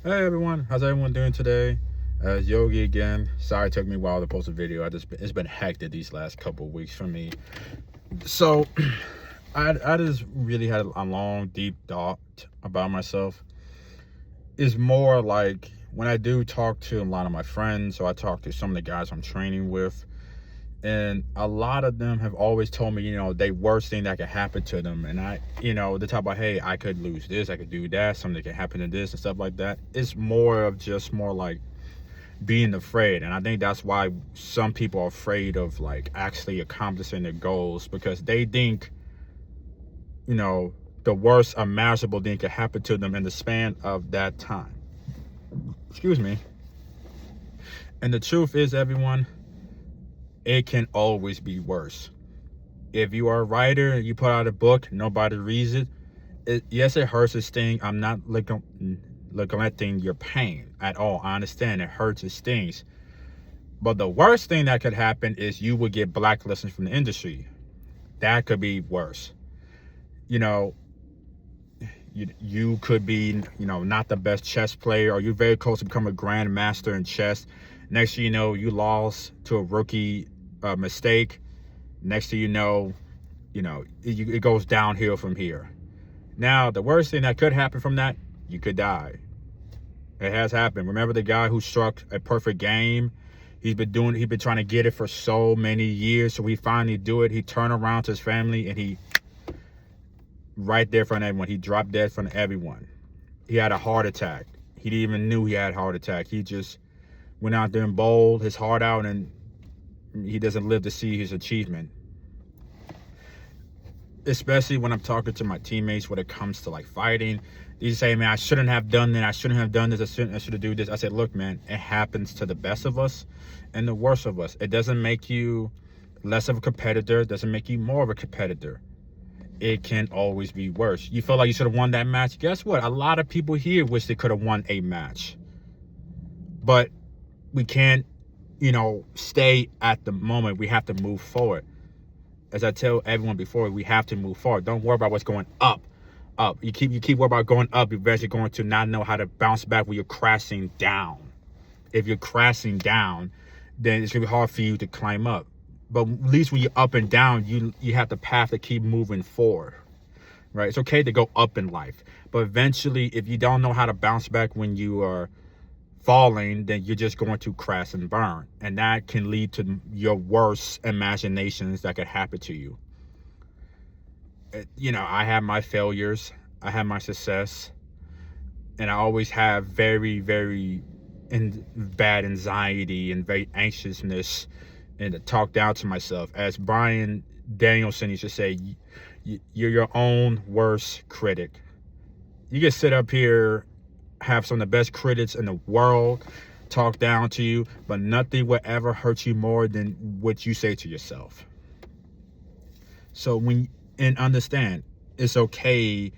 Hey everyone, how's everyone doing today? Yogi again. Sorry it took me a while to post a video. It's been hectic these last couple of weeks for me. So I just really had a long, deep thought about myself. It's more like when I do talk to a lot of my friends, or I talk to some of the guys I'm training with, and a lot of them have always told me, the worst thing that could happen to them. And they talk about, hey, I could lose this, I could do that, something could happen to this and stuff like that. It's more like being afraid. And I think that's why some people are afraid of like actually accomplishing their goals, because they think, the worst imaginable thing could happen to them in the span of that time. Excuse me. And the truth is, everyone, it can always be worse. If you are a writer and you put out a book, nobody reads it. Yes, it hurts, it stings. I'm not neglecting your pain at all. I understand it hurts, it stings. But the worst thing that could happen is you would get blacklisted from the industry. That could be worse. You could be, not the best chess player, or you're very close to become a grandmaster in chess. Next thing you know, you lost to a rookie mistake. Next thing you know, it goes downhill from here. Now, the worst thing that could happen from that, you could die. It has happened. Remember the guy who struck a perfect game? He's been trying to get it for so many years. So he finally do it. He turned around to his family and he, right there in front of everyone, he dropped dead in front of everyone. He had a heart attack. He didn't even knew he had a heart attack. He just went out there and bowled his heart out, and he doesn't live to see his achievement. Especially when I'm talking to my teammates when it comes to like fighting. They say, man, I shouldn't have done that. I shouldn't have done this. I should have do this. I said, look, man, it happens to the best of us and the worst of us. It doesn't make you less of a competitor. It doesn't make you more of a competitor. It can always be worse. You feel like you should have won that match. Guess what? A lot of people here wish they could have won a match. But we can't, stay at the moment. We have to move forward. As I tell everyone before, we have to move forward. Don't worry about what's going up. You keep worrying about going up, you're eventually going to not know how to bounce back when you're crashing down. If you're crashing down, then it's gonna be hard for you to climb up. But at least when you're up and down, you have the path to keep moving forward. Right? It's okay to go up in life, but eventually, if you don't know how to bounce back when you are falling, then you're just going to crash and burn, and that can lead to your worst imaginations that could happen to you. I have my failures, I have my success, and I always have very, very bad anxiety and very anxiousness, and to talk down to myself. As Brian Danielson used to say, you're your own worst critic. You can sit up here, have some of the best critics in the world talk down to you, but nothing will ever hurt you more than what you say to yourself. So understand, it's okay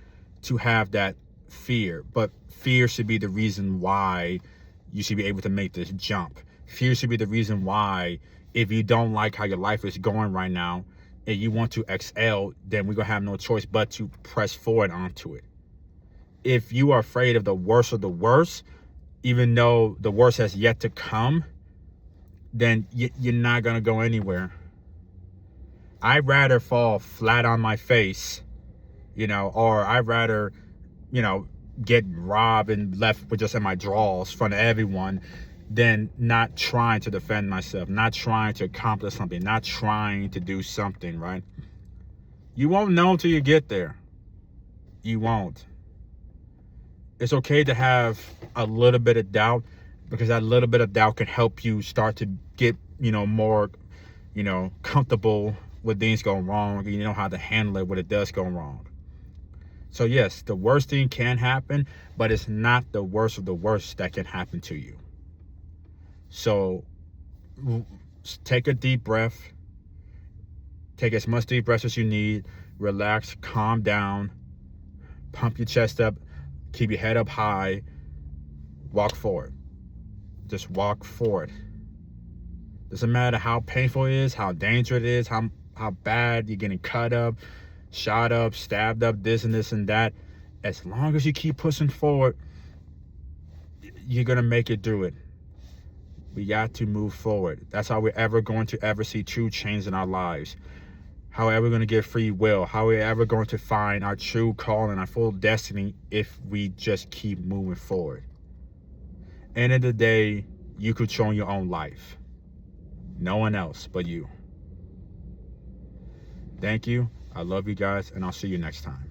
to have that fear, but fear should be the reason why you should be able to make this jump. Fear should be the reason why, if you don't like how your life is going right now and you want to excel, then we're gonna have no choice but to press forward onto it. If you are afraid of the worst of the worst, even though the worst has yet to come, then you're not gonna go anywhere. I'd rather fall flat on my face, or I'd rather, get robbed and left with just in my drawers in front of everyone, than not trying to defend myself, not trying to accomplish something, not trying to do something, right? You won't know until you get there. You won't. It's okay to have a little bit of doubt, because that little bit of doubt can help you start to get, more, comfortable with things going wrong. You know how to handle it when it does go wrong. So yes, the worst thing can happen, but it's not the worst of the worst that can happen to you. So take a deep breath. Take as much deep breaths as you need. Relax, calm down, pump your chest up, keep your head up high, walk forward. Just walk forward. Doesn't matter how painful it is, how dangerous it is, how bad you're getting cut up, shot up, stabbed up, this and that. As long as you keep pushing forward, you're going to make it through it. We got to move forward. That's how we're ever going to ever see true change in our lives. How are we going to get free will? How are we ever going to find our true calling, our full destiny, if we just keep moving forward? End of the day, you control your own life. No one else but you. Thank you. I love you guys, and I'll see you next time.